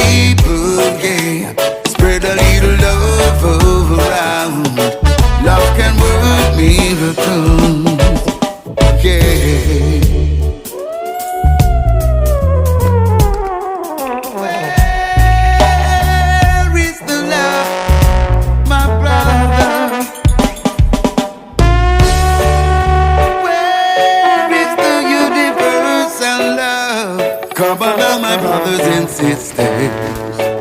people, yeah. Spread a little love around. Love can work miracles, yeah. Where is the love, my brother? Where is the universal love? Come along, my brothers and sisters.